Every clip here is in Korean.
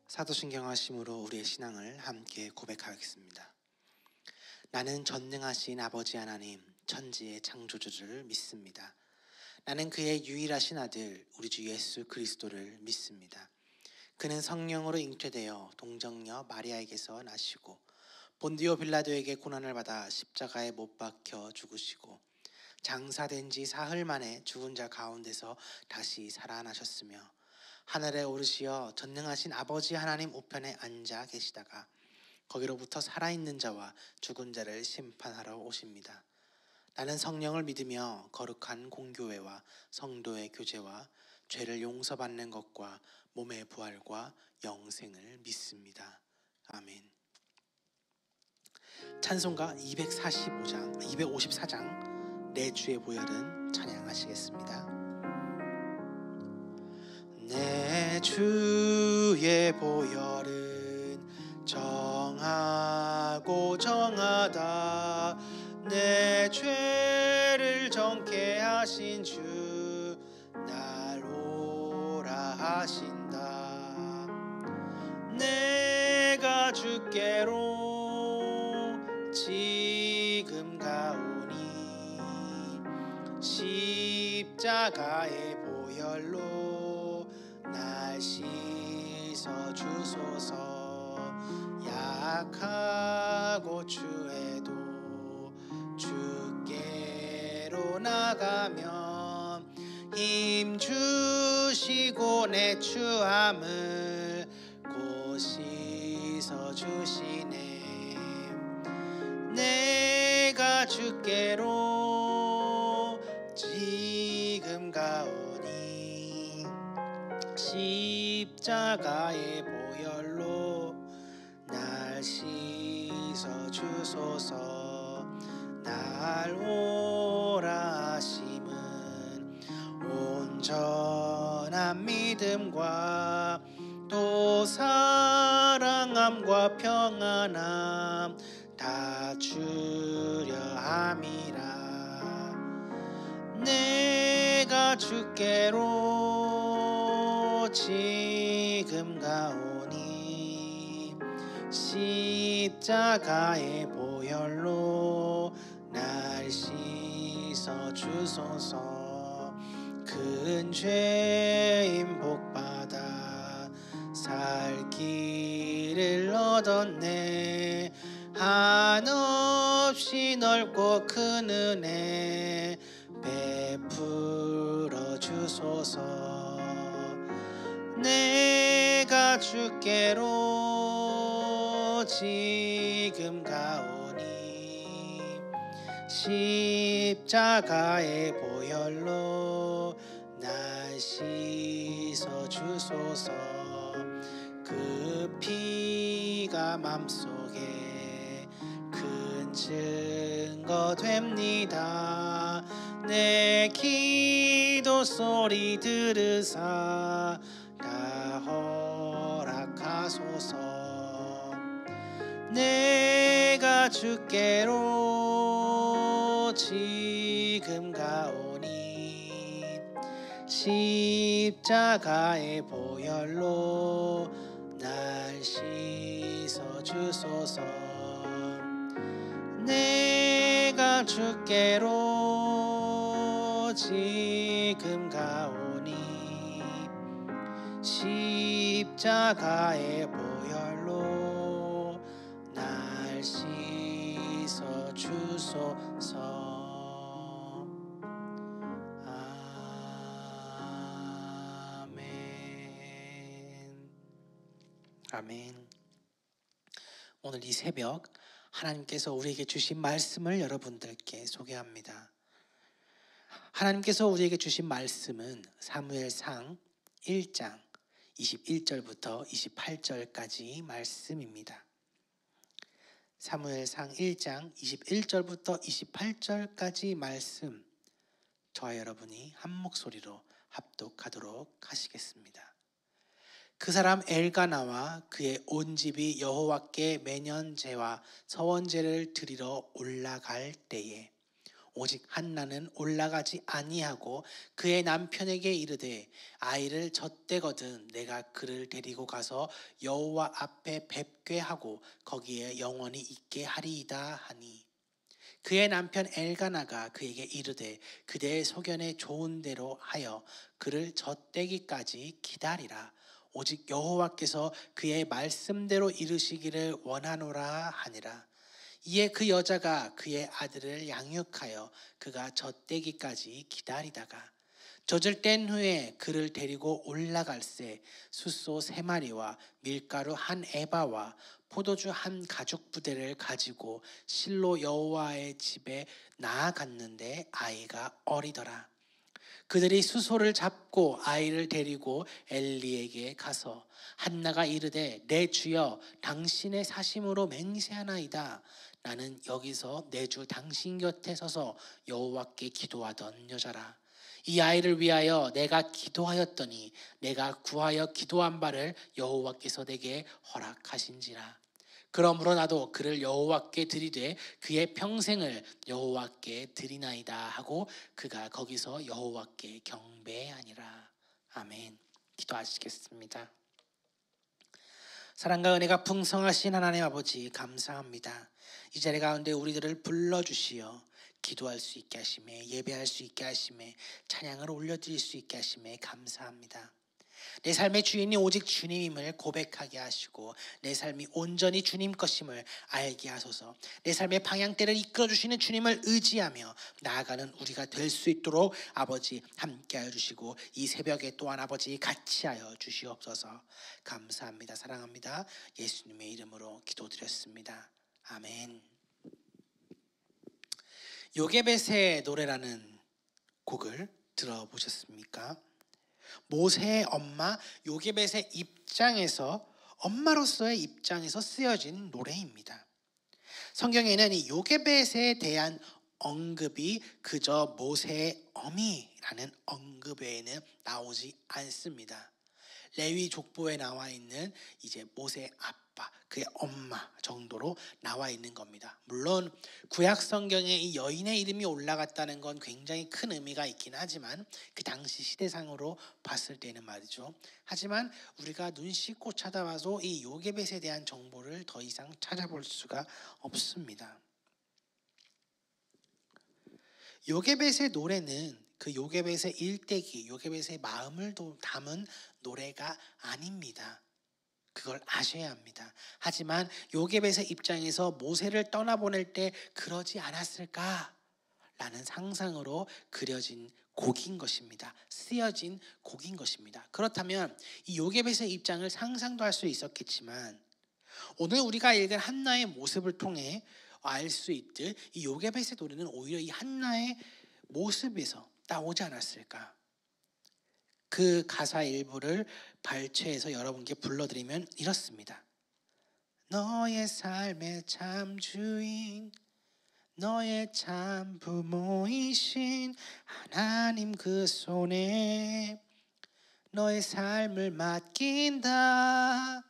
사도신경 하심으로 우리의 신앙을 함께 고백하겠습니다. 나는 전능하신 아버지 하나님, 천지의 창조주를 믿습니다. 나는 그의 유일하신 아들 우리 주 예수 그리스도를 믿습니다. 그는 성령으로 잉태되어 동정녀 마리아에게서 나시고 본디오 빌라도에게 고난을 받아 십자가에 못 박혀 죽으시고 장사된 지 사흘 만에 죽은 자 가운데서 다시 살아나셨으며 하늘에 오르시어 전능하신 아버지 하나님 우편에 앉아 계시다가 거기로부터 살아있는 자와 죽은 자를 심판하러 오십니다. 나는 성령을 믿으며 거룩한 공교회와 성도의 교제와 죄를 용서받는 것과 몸의 부활과 영생을 믿습니다. 아멘. 찬송가 254장 내 주의 보혈은 찬양하시겠습니다. 내 주의 보혈은 정하고 정하다. 내 죄를 정케 하신 주 날 오라 하신다. 내가 주께로 지금 가오니 십자가의 보혈로 날 씻어 주소서. 약하고 추해도 주께로 나가면 힘 주시고 내 추함을 곧 씻어 주시네. 내가 주께로 지금 가오니 십자가의 보혈로 날 씻어 주소서. 날 오라 하심은 온전한 믿음과 또 사랑함과 평안함 다 주려 함이라. 내가 주께로 지금 가오니 십자가의 보혈로 날 씻어 주소서. 큰 죄인 복받아 살 길을 얻었네. 한없이 넓고 큰 은혜 베풀어 주소서. 내가 주께로 지금 가오니 십자가의 보혈로 날 씻어 주소서. 그 피가 맘속에 큰 증거 됩니다. 내 기도 소리 들으사 다 허락하소서. 내가 주께로 지금 가오니 십자가의 보혈로 날 씻어 주소서. 내가 주께로 지금 가오니 십자가의 보혈로 날 씻어 주소서. 아멘. 아멘. 오늘 이 새벽 하나님께서 우리에게 주신 말씀을 여러분들께 소개합니다. 하나님께서 우리에게 주신 말씀은 사무엘상 1장 21절부터 28절까지 말씀입니다. 사무엘상 1장 21절부터 28절까지 말씀, 저와 여러분이 한 목소리로 합독하도록 하시겠습니다. 그 사람 엘가나와 그의 온 집이 여호와께 매년제와 서원제를 드리러 올라갈 때에 오직 한나는 올라가지 아니하고 그의 남편에게 이르되 아이를 젖대거든 내가 그를 데리고 가서 여호와 앞에 뵙게 하고 거기에 영원히 있게 하리이다 하니 그의 남편 엘가나가 그에게 이르되 그대의 소견에 좋은 대로 하여 그를 젖대기까지 기다리라. 오직 여호와께서 그의 말씀대로 이루시기를 원하노라 하니라. 이에 그 여자가 그의 아들을 양육하여 그가 젖대기까지 기다리다가 젖을 뗀 후에 그를 데리고 올라갈새 숫소 3마리와 밀가루 1에바와 포도주 1가죽부대를 가지고 실로 여호와의 집에 나아갔는데 아이가 어리더라. 그들이 수소를 잡고 아이를 데리고 엘리에게 가서 한나가 이르되 내 주여 당신의 사심으로 맹세하나이다. 나는 여기서 내 주 당신 곁에 서서 여호와께 기도하던 여자라. 이 아이를 위하여 내가 기도하였더니 내가 구하여 기도한 바를 여호와께서 내게 허락하신지라. 그러므로 나도 그를 여호와께 드리되 그의 평생을 여호와께 드리나이다 하고 그가 거기서 여호와께 경배하니라. 아멘. 기도하시겠습니다. 사랑과 은혜가 풍성하신 하나님 아버지 감사합니다. 이 자리 가운데 우리들을 불러주시어 기도할 수 있게 하심에 예배할 수 있게 하심에 찬양을 올려드릴 수 있게 하심에 감사합니다. 내 삶의 주인이 오직 주님임을 고백하게 하시고 내 삶이 온전히 주님 것임을 알게 하소서. 내 삶의 방향대를 이끌어주시는 주님을 의지하며 나아가는 우리가 될 수 있도록 아버지 함께하여 주시고 이 새벽에 또한 아버지 같이하여 주시옵소서. 감사합니다. 사랑합니다. 예수님의 이름으로 기도드렸습니다. 아멘. 요게벳의 노래라는 곡을 들어보셨습니까? 모세의 엄마 요게벳의 입장에서 엄마로서의 입장에서 쓰여진 노래입니다. 성경에는 이 요게벳에 대한 언급이 그저 모세의 어미라는 언급 외에는 나오지 않습니다. 레위 족보에 나와 있는 이제 모세의 아빠, 그의 엄마 정도로 나와 있는 겁니다. 물론 구약 성경에 이 여인의 이름이 올라갔다는 건 굉장히 큰 의미가 있긴 하지만 그 당시 시대상으로 봤을 때는 말이죠. 하지만 우리가 눈 씻고 찾아와서 이 요게벳에 대한 정보를 더 이상 찾아볼 수가 없습니다. 요게벳의 노래는 그 요게벳의 일대기, 요게벳의 마음을 담은 노래가 아닙니다. 그걸 아셔야 합니다. 하지만 요게벳의 입장에서 모세를 떠나보낼 때 그러지 않았을까라는 상상으로 그려진 곡인 것입니다. 쓰여진 곡인 것입니다. 그렇다면 이 요게벳의 입장을 상상도 할 수 있었겠지만 오늘 우리가 읽은 한나의 모습을 통해 알 수 있듯 이 요게벳의 노래는 오히려 이 한나의 모습에서 나오지 않았을까? 그 가사 일부를 발췌해서 여러분께 불러드리면 이렇습니다. 너의 삶의 참 주인, 너의 참 부모이신 하나님 그 손에 너의 삶을 맡긴다.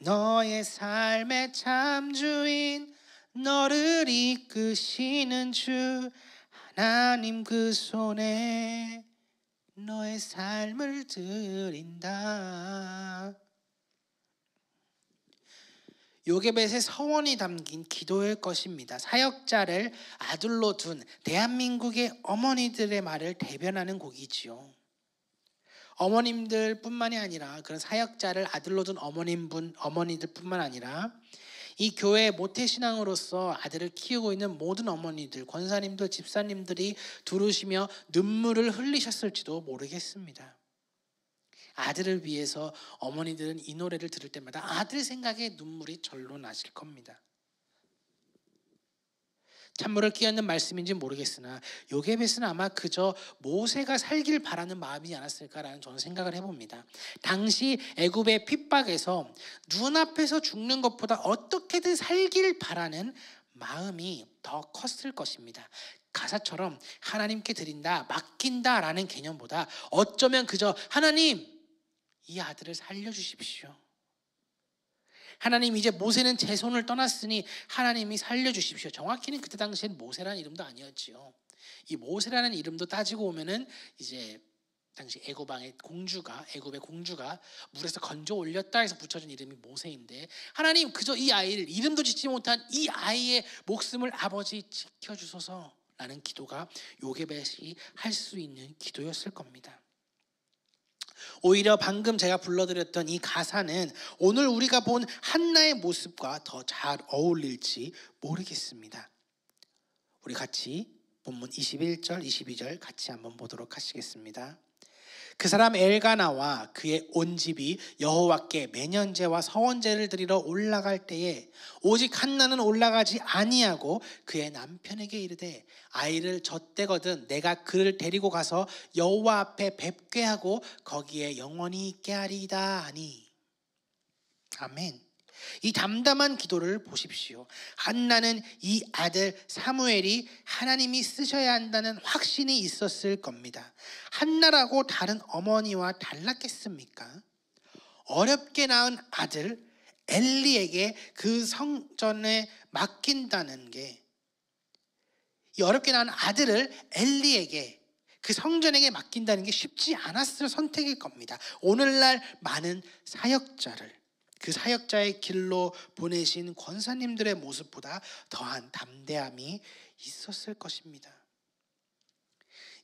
너의 삶의 참 주인, 너를 이끄시는 주 하나님 그 손에 너의 삶을 드린다. 요게벳의 서원이 담긴 기도일 것입니다. 사역자를 아들로 둔 대한민국의 어머니들의 말을 대변하는 곡이지요. 어머님들 뿐만이 아니라 그런 사역자를 아들로 둔 어머니들 뿐만 아니라 이 교회의 모태신앙으로서 아들을 키우고 있는 모든 어머니들, 권사님들, 집사님들이 들으시며 눈물을 흘리셨을지도 모르겠습니다. 아들을 위해서 어머니들은 이 노래를 들을 때마다 아들 생각에 눈물이 절로 나실 겁니다. 찬물을 끼얹는 말씀인지 모르겠으나 요게벳은 아마 그저 모세가 살길 바라는 마음이지 않았을까라는 저는 생각을 해봅니다. 당시 애굽의 핍박에서 눈앞에서 죽는 것보다 어떻게든 살길 바라는 마음이 더 컸을 것입니다. 가사처럼 하나님께 드린다, 맡긴다라는 개념보다 어쩌면 그저 하나님 이 아들을 살려주십시오. 하나님 이제 모세는 제 손을 떠났으니 하나님이 살려주십시오. 정확히는 그때 당시엔 모세라는 이름도 아니었지요. 이 모세라는 이름도 따지고 오면은 이제 당시 애굽의 공주가 물에서 건져 올렸다 해서 붙여준 이름이 모세인데, 하나님 그저 이 아이를, 이름도 짓지 못한 이 아이의 목숨을 아버지 지켜주소서라는 기도가 요게벳이 할 수 있는 기도였을 겁니다. 오히려 방금 제가 불러드렸던 이 가사는 오늘 우리가 본 한나의 모습과 더 잘 어울릴지 모르겠습니다. 우리 같이 본문 21절, 22절 같이 한번 보도록 하시겠습니다. 그 사람 엘가나와 그의 온 집이 여호와께 매년제와 서원제를 드리러 올라갈 때에 오직 한나는 올라가지 아니하고 그의 남편에게 이르되 아이를 젖대거든 내가 그를 데리고 가서 여호와 앞에 뵙게 하고 거기에 영원히 있게 하리이다 하니. 아멘. 이 담담한 기도를 보십시오. 한나는 이 아들 사무엘이 하나님이 쓰셔야 한다는 확신이 있었을 겁니다. 한나라고 다른 어머니와 달랐겠습니까? 어렵게 낳은 아들 엘리에게 그 성전에 맡긴다는 게, 이 어렵게 낳은 아들을 엘리에게 그 성전에게 맡긴다는 게 쉽지 않았을 선택일 겁니다. 오늘날 많은 사역자를 그 사역자의 길로 보내신 권사님들의 모습보다 더한 담대함이 있었을 것입니다.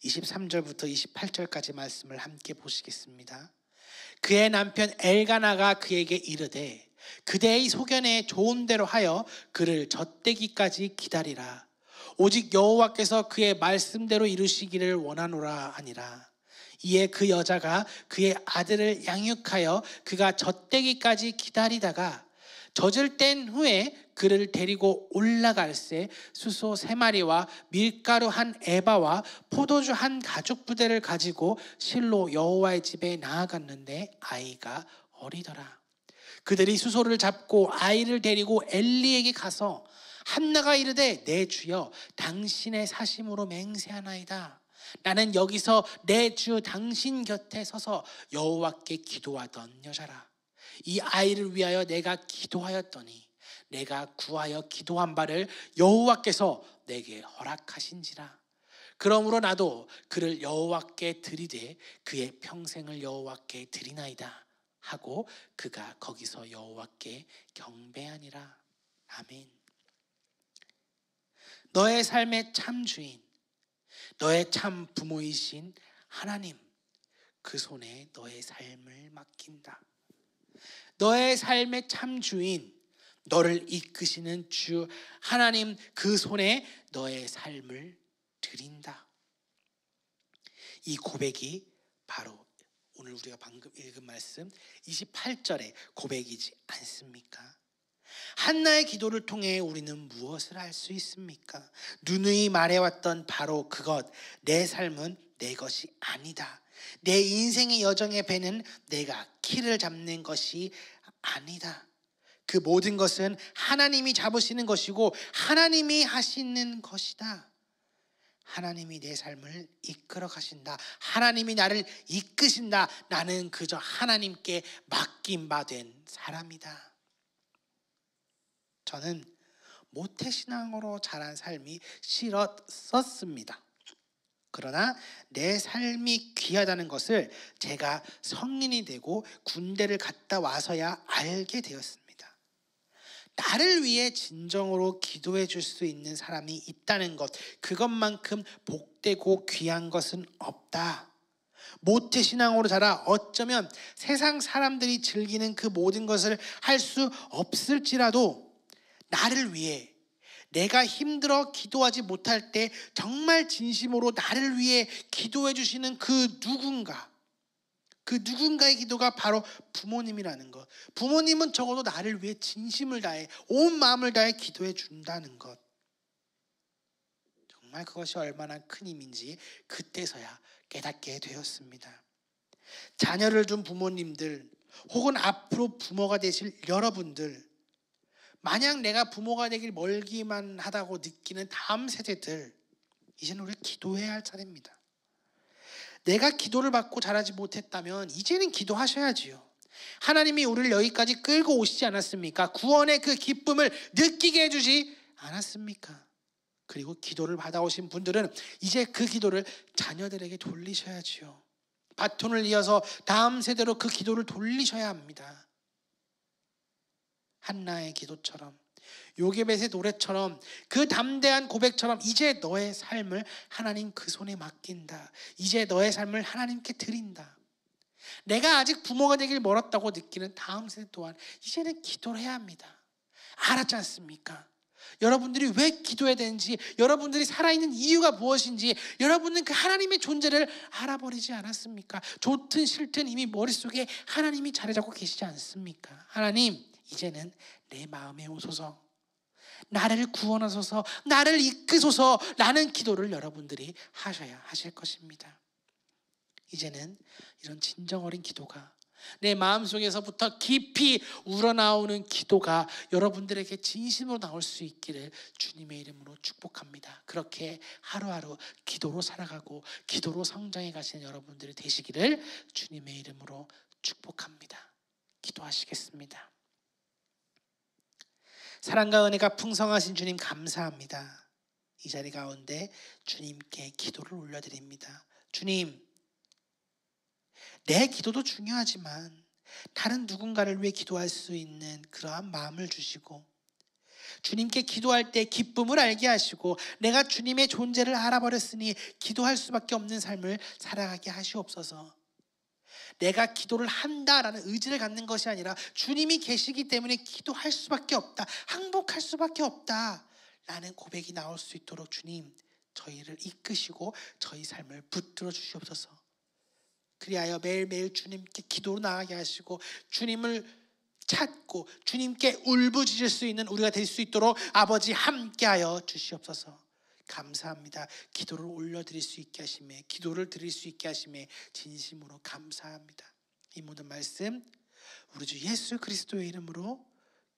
23절부터 28절까지 말씀을 함께 보시겠습니다. 그의 남편 엘가나가 그에게 이르되 그대의 소견에 좋은 대로 하여 그를 젖대기까지 기다리라. 오직 여호와께서 그의 말씀대로 이루시기를 원하노라 하니라. 이에 그 여자가 그의 아들을 양육하여 그가 젖대기까지 기다리다가 젖을 뗀 후에 그를 데리고 올라갈새 수소 3마리와 밀가루 1에바와 포도주 1가죽부대를 가지고 실로 여호와의 집에 나아갔는데 아이가 어리더라. 그들이 수소를 잡고 아이를 데리고 엘리에게 가서 한나가 이르되 내 주여 당신의 사심으로 맹세하나이다. 나는 여기서 내 주 당신 곁에 서서 여호와께 기도하던 여자라. 이 아이를 위하여 내가 기도하였더니 내가 구하여 기도한 바를 여호와께서 내게 허락하신지라. 그러므로 나도 그를 여호와께 드리되 그의 평생을 여호와께 드리나이다 하고 그가 거기서 여호와께 경배하니라. 아멘. 너의 삶의 참 주인, 너의 참 부모이신 하나님, 그 손에 너의 삶을 맡긴다. 너의 삶의 참 주인, 너를 이끄시는 주 하나님, 그 손에 너의 삶을 드린다. 이 고백이 바로 오늘 우리가 방금 읽은 말씀 28절의 고백이지 않습니까? 한나의 기도를 통해 우리는 무엇을 알 수 있습니까? 누누이 말해왔던 바로 그것, 내 삶은 내 것이 아니다. 내 인생의 여정의 배는 내가 키를 잡는 것이 아니다. 그 모든 것은 하나님이 잡으시는 것이고 하나님이 하시는 것이다. 하나님이 내 삶을 이끌어 가신다. 하나님이 나를 이끄신다. 나는 그저 하나님께 맡긴 바 된 사람이다. 저는 모태신앙으로 자란 삶이 싫었습니다. 그러나 내 삶이 귀하다는 것을 제가 성인이 되고 군대를 갔다 와서야 알게 되었습니다. 나를 위해 진정으로 기도해 줄 수 있는 사람이 있다는 것, 그것만큼 복되고 귀한 것은 없다. 모태신앙으로 자라 어쩌면 세상 사람들이 즐기는 그 모든 것을 할 수 없을지라도 나를 위해, 내가 힘들어 기도하지 못할 때 정말 진심으로 나를 위해 기도해 주시는 그 누군가의 기도가 바로 부모님이라는 것. 부모님은 적어도 나를 위해 진심을 다해, 온 마음을 다해 기도해 준다는 것. 정말 그것이 얼마나 큰 힘인지 그때서야 깨닫게 되었습니다. 자녀를 둔 부모님들, 혹은 앞으로 부모가 되실 여러분들, 만약 내가 부모가 되길 멀기만 하다고 느끼는 다음 세대들, 이제는 우리 기도해야 할 차례입니다. 내가 기도를 받고 자라지 못했다면 이제는 기도하셔야지요. 하나님이 우리를 여기까지 끌고 오시지 않았습니까? 구원의 그 기쁨을 느끼게 해주지 않았습니까? 그리고 기도를 받아오신 분들은 이제 그 기도를 자녀들에게 돌리셔야지요. 바톤을 이어서 다음 세대로 그 기도를 돌리셔야 합니다. 한나의 기도처럼, 요게벳의 노래처럼, 그 담대한 고백처럼 이제 너의 삶을 하나님 그 손에 맡긴다. 이제 너의 삶을 하나님께 드린다. 내가 아직 부모가 되길 멀었다고 느끼는 다음 세대 또한 이제는 기도를 해야 합니다. 알았지 않습니까? 여러분들이 왜 기도해야 되는지, 여러분들이 살아있는 이유가 무엇인지, 여러분은 그 하나님의 존재를 알아버리지 않았습니까? 좋든 싫든 이미 머릿속에 하나님이 자리 잡고 계시지 않습니까? 하나님, 이제는 내 마음에 오소서, 나를 구원하소서, 나를 이끄소서라는 기도를 여러분들이 하셔야 하실 것입니다. 이제는 이런 진정 어린 기도가, 내 마음속에서부터 깊이 우러나오는 기도가 여러분들에게 진심으로 나올 수 있기를 주님의 이름으로 축복합니다. 그렇게 하루하루 기도로 살아가고 기도로 성장해 가시는 여러분들이 되시기를 주님의 이름으로 축복합니다. 기도하시겠습니다. 사랑과 은혜가 풍성하신 주님 감사합니다. 이 자리 가운데 주님께 기도를 올려드립니다. 주님, 내 기도도 중요하지만 다른 누군가를 위해 기도할 수 있는 그러한 마음을 주시고, 주님께 기도할 때 기쁨을 알게 하시고, 내가 주님의 존재를 알아버렸으니 기도할 수밖에 없는 삶을 살아가게 하시옵소서. 내가 기도를 한다라는 의지를 갖는 것이 아니라 주님이 계시기 때문에 기도할 수밖에 없다, 항복할 수밖에 없다 라는 고백이 나올 수 있도록 주님, 저희를 이끄시고 저희 삶을 붙들어 주시옵소서. 그리하여 매일매일 주님께 기도로 나가게 하시고 주님을 찾고 주님께 울부짖을 수 있는 우리가 될 수 있도록 아버지 함께하여 주시옵소서. 감사합니다. 기도를 올려드릴 수 있게 하심에, 기도를 드릴 수 있게 하심에 진심으로 감사합니다. 이 모든 말씀 우리 주 예수 그리스도의 이름으로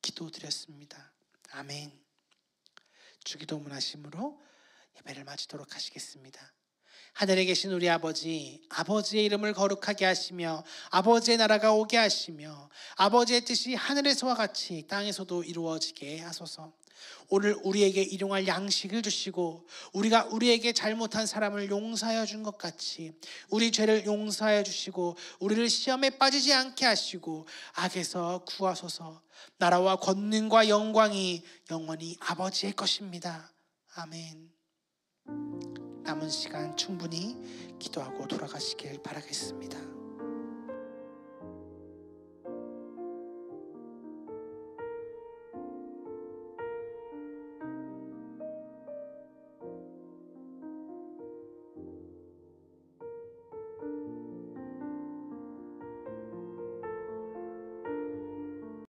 기도드렸습니다. 아멘. 주기도문 하심으로 예배를 마치도록 하시겠습니다. 하늘에 계신 우리 아버지, 아버지의 이름을 거룩하게 하시며 아버지의 나라가 오게 하시며 아버지의 뜻이 하늘에서와 같이 땅에서도 이루어지게 하소서. 오늘 우리에게 일용할 양식을 주시고 우리가 우리에게 잘못한 사람을 용서하여 준 것 같이 우리 죄를 용서하여 주시고 우리를 시험에 빠지지 않게 하시고 악에서 구하소서. 나라와 권능과 영광이 영원히 아버지의 것입니다. 아멘. 남은 시간 충분히 기도하고 돌아가시길 바라겠습니다.